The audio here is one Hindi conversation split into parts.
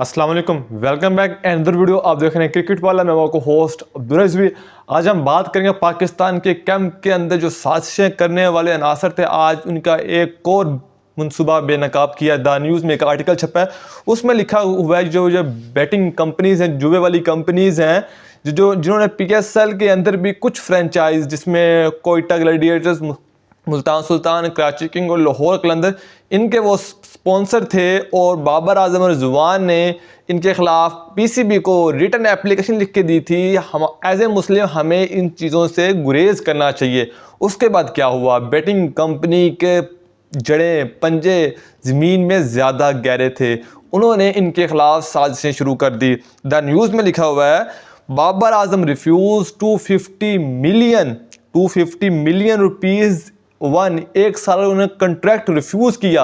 अस्सलाम वालेकुम, वेलकम बैक अनदर वीडियो। आप देख रहे हैं क्रिकेट वाला। मैं आपको होस्ट अब्दुल रिजवी। आज हम बात करेंगे पाकिस्तान के कैंप के अंदर जो साजिशें करने वाले अनासर थे, आज उनका एक और मनसूबा बेनकाब किया। द न्यूज़ में एक आर्टिकल छपा है, उसमें लिखा हुआ है जो जो बैटिंग कंपनीज़ हैं, जुए वाली कंपनीज़ हैं, जिन्होंने PSL के अंदर भी कुछ फ्रेंचाइज जिसमें कोयटा ग्लैडिएटर्स, मुल्तान सुल्तान, कराची किंग और लाहौर कलंदर, इनके वो स्पॉन्सर थे। और बाबर आजम और जुबान ने इनके ख़िलाफ़ PCB को रिटर्न एप्लीकेशन लिख के दी थी, हम एज ए मुस्लिम हमें इन चीज़ों से गुरेज करना चाहिए। उसके बाद क्या हुआ, बैटिंग कंपनी के जड़ें पंजे ज़मीन में ज़्यादा गहरे थे, उन्होंने इनके ख़िलाफ़ साजिशें शुरू कर दी। द न्यूज़ में लिखा हुआ है, Babar Azam refuse 250 million rupees one. एक साल उन्होंने कंट्रैक्ट रिफ्यूज़ किया।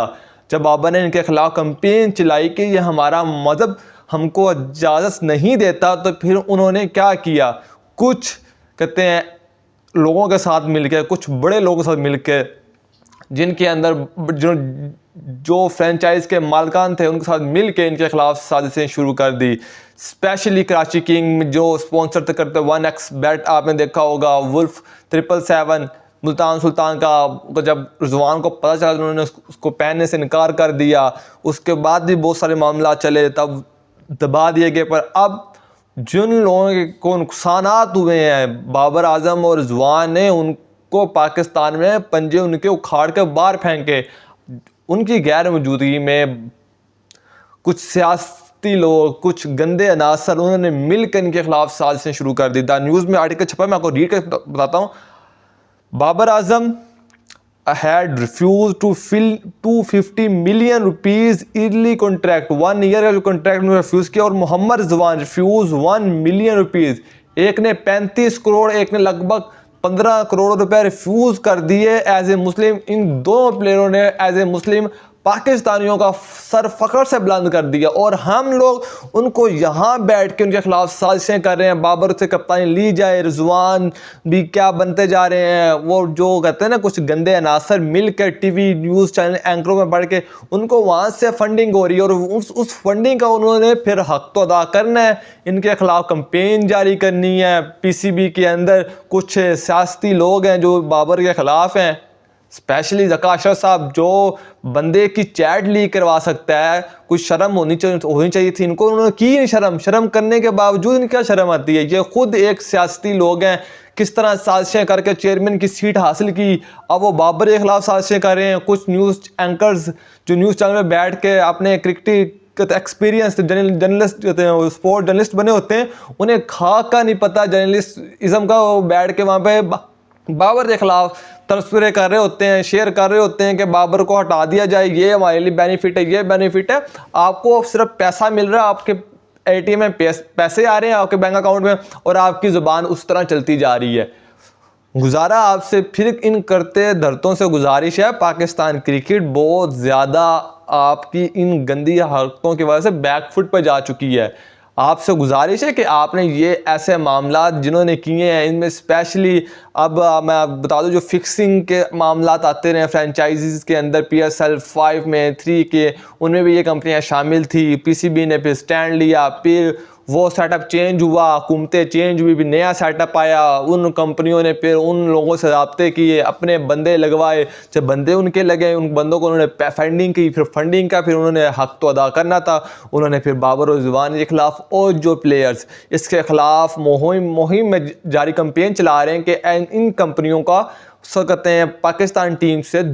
जब बाबर ने इनके खिलाफ कंपेन चलाई कि ये हमारा मज़हब हमको इजाज़त नहीं देता, तो फिर उन्होंने क्या किया, कुछ कहते हैं लोगों के साथ मिलकर, कुछ बड़े लोगों के साथ मिलकर, जिनके अंदर जो फ्रेंचाइज के मालकान थे, उनके साथ मिल के इनके खिलाफ साजिशें शुरू कर दी। स्पेशली कराची किंग जो स्पॉन्सर करते 1x बैट, आपने देखा होगा, वुल्फ 777, मुल्तान सुल्तान का जब रिजवान को पता चला तो उन्होंने उसको पहनने से इनकार कर दिया। उसके बाद भी बहुत सारे मामला चले, तब दबा दिए गए। पर अब जिन लोगों को नुकसानात हुए हैं, बाबर आजम और रिजवान ने उनको पाकिस्तान में पंजे उनके उखाड़ के बाहर फेंके। उनकी गैर मौजूदगी में कुछ सियासी लोग, कुछ गंदे अनासर, उन्होंने मिलकर इनके खिलाफ साजिशें शुरू कर दी। द न्यूज़ में आर्टिकल छपा, मैं आपको रीड कर बताता हूँ। Babar Azam had refused to fill 250 million rupees yearly contract, 1 year का जो कॉन्ट्रैक्ट उन्होंने रिफ्यूज़ किया। और Mohammad Rizwan refuse 1 million rupees, एक ने 35 करोड़, एक ने लगभग 15 करोड़ रुपए रिफ्यूज़ कर दिए एज ए मुस्लिम। इन दोनों प्लेयरों ने एज ए मुस्लिम पाकिस्तानियों का सर फ़ख्र से बुलंद कर दिया, और हम लोग उनको यहाँ बैठ के उनके खिलाफ साजिशें कर रहे हैं। बाबर से कप्तानी ली जाए, रिजवान भी क्या बनते जा रहे हैं, वो जो कहते हैं ना, कुछ गंदे अनासर मिल कर TV न्यूज़ चैनल एंकरों में बढ़ के उनको वहाँ से फंडिंग हो रही है, और उस फंडिंग का उन्होंने फिर हक तो अदा करना है। इनके खिलाफ कंपेन जारी करनी है। PCB के अंदर कुछ सियासी लोग हैं जो बाबर के ख़िलाफ़ हैं, स्पेशली ज़का अशरफ साहब, जो बंदे की चैट लीक करवा सकता है। कुछ शर्म होनी चाहिए थी इनको, उन्होंने की नहीं शर्म करने के बावजूद इनकी शर्म आती है। ये खुद एक सियासी लोग हैं, किस तरह साजिशें करके चेयरमैन की सीट हासिल की, अब वो बाबर के खिलाफ साजिशें कर रहे हैं। कुछ न्यूज़ एंकर्स जो न्यूज़ चैनल में बैठ के अपने क्रिकेट एक्सपीरियंस, जर्नलिस्ट कहते हैं, स्पोर्ट जर्नलिस्ट बने होते हैं, उन्हें खाक का नहीं पता जर्नलिस्टिज्म का। वो बैठ के वहाँ पे बाबर के खिलाफ तबसरे कर रहे होते हैं, शेयर कर रहे होते हैं कि बाबर को हटा दिया जाए, ये हमारे लिए बेनिफिट है, ये बेनिफिट है। आपको सिर्फ पैसा मिल रहा है, आपके ATM में पैसे आ रहे हैं आपके बैंक अकाउंट में, और आपकी ज़ुबान उस तरह चलती जा रही है। गुजारा आपसे फिर इन करते धरतों से गुजारिश है, पाकिस्तान क्रिकेट बहुत ज़्यादा आपकी इन गंदी हरकतों की वजह से बैकफुट पर जा चुकी है। आपसे गुजारिश है कि आपने ये ऐसे मामला जिन्होंने किए हैं, इनमें स्पेशली अब मैं बता दूं, जो फिक्सिंग के मामला आते रहे फ्रेंचाइजीज़ के अंदर, PSL 5 में 3 के, उनमें भी ये कंपनियां शामिल थी। PCB ने फिर स्टैंड लिया, फिर वो सेटअप चेंज हुआ, हुकूमतें चेंज हुई, भी नया सेटअप आया। उन कंपनियों ने फिर उन लोगों से रब्ते किए, अपने बंदे लगवाए। जब बंदे उनके लगे, उन बंदों को उन्होंने फंडिंग की, फिर फंडिंग का फिर उन्होंने हक तो अदा करना था। उन्होंने फिर बाबर और रिजवान के खिलाफ और जो प्लेयर्स इसके खिलाफ मुहिम में जारी कैंपेन चला रहे हैं कि इन कंपनियों का कहते हैं पाकिस्तान टीम से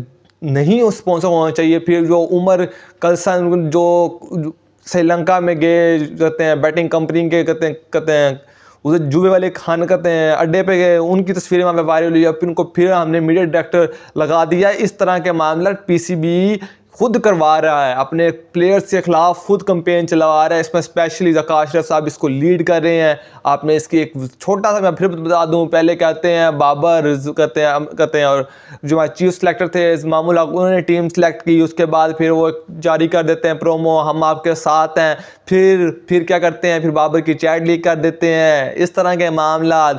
नहीं स्पॉन्सर होना चाहिए। फिर जो उमर कलसन जो श्रीलंका में गए, कहते हैं बैटिंग कंपनी के कहते हैं उसे जुए वाले खान कहते हैं अड्डे पे गए, उनकी तस्वीरें वहाँ पे वायरल हुई, फिर उनको फिर हमने मीडिया डायरेक्टर लगा दिया। इस तरह के मामला PCB खुद करवा रहा है, अपने प्लेयर्स के खिलाफ खुद कैंपेन चलवा रहा है। इसमें स्पेशली ज़का अशरफ साहब इसको लीड कर रहे हैं। आपने इसकी एक छोटा सा मैं फिर बता दूं, पहले कहते हैं बाबर कहते हैं और जो हमारे चीफ सेलेक्टर थे इस्मामुल हक, उन्होंने टीम सेलेक्ट की। उसके बाद फिर वो जारी कर देते हैं प्रोमो, हम आपके साथ हैं। फिर क्या करते हैं, फिर बाबर की चैट लीक कर देते हैं। इस तरह के मामला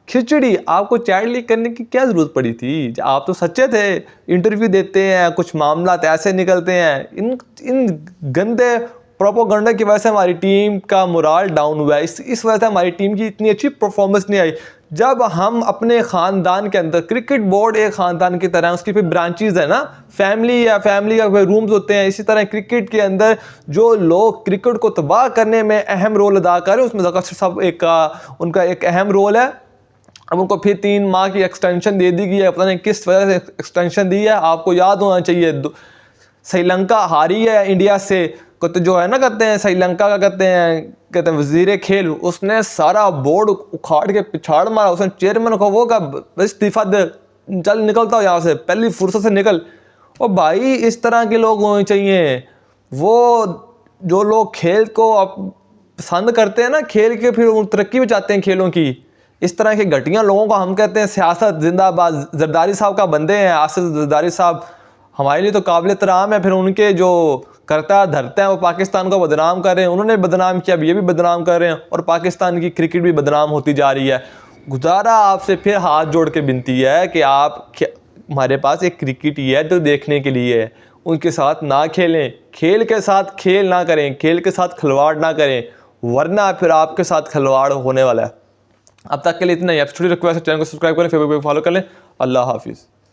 खिचड़ी। आपको चैट लीक करने की क्या ज़रूरत पड़ी थी? आप तो सच्चे थे। इंटरव्यू देते हैं, कुछ मामला ऐसे निकलते हैं। इन गंदे प्रोपोगंडा की वजह से हमारी टीम का मोराल डाउन हुआ है। इस वजह से हमारी टीम की इतनी अच्छी परफॉर्मेंस नहीं आई। जब हम अपने ख़ानदान के अंदर, क्रिकेट बोर्ड एक ख़ानदान की तरह, उसकी फिर ब्रांचेज़ है ना, फैमिली का कोई रूम्स होते हैं, इसी तरह क्रिकेट के अंदर जो लोग क्रिकेट को तबाह करने में अहम रोल अदा करें, उसमें ज़का साहब उनका एक अहम रोल है। अब उनको फिर 3 माह की एक्सटेंशन दे दी गई है, पता नहीं किस वजह से एक्सटेंशन दी है। आपको याद होना चाहिए श्रीलंका हारी है इंडिया से, तो जो है ना कहते हैं श्रीलंका का कहते हैं वजीर खेल, उसने सारा बोर्ड उखाड़ के पिछाड़ मारा। उसने चेयरमैन को वो कहा इस्तीफा दे, चल निकलता हो यहाँ से, पहली फुर्सत से निकल। और भाई इस तरह के लोग होने चाहिए, वो जो लोग खेल को पसंद करते हैं ना, खेल के फिर तरक्की भी चाहते हैं खेलों की। इस तरह के घटिया लोगों को हम कहते हैं सियासत जिंदाबाद। जरदारी साहब का बंदे हैं, आसिफ जरदारी साहब हमारे लिए तो काबिल एहतराम है, फिर उनके जो करता धरते हैं वो पाकिस्तान को बदनाम कर रहे हैं। उन्होंने बदनाम किया, अब ये भी बदनाम कर रहे हैं, और पाकिस्तान की क्रिकेट भी बदनाम होती जा रही है। गुजारा आपसे फिर हाथ जोड़ के विनती है कि आप, हमारे पास एक क्रिकेट ही है जो देखने के लिए है, उनके साथ ना खेलें, खेल के साथ खेल ना करें, खेल के साथ खिलवाड़ ना करें, वरना फिर आपके साथ खिलवाड़ होने वाला है। अब तक के लिए इतना ही। रिक्वेस्ट है चैनल को सब्सक्राइब करें, फेसबुक पे फॉलो कर लें। अल्लाह हाफिज़।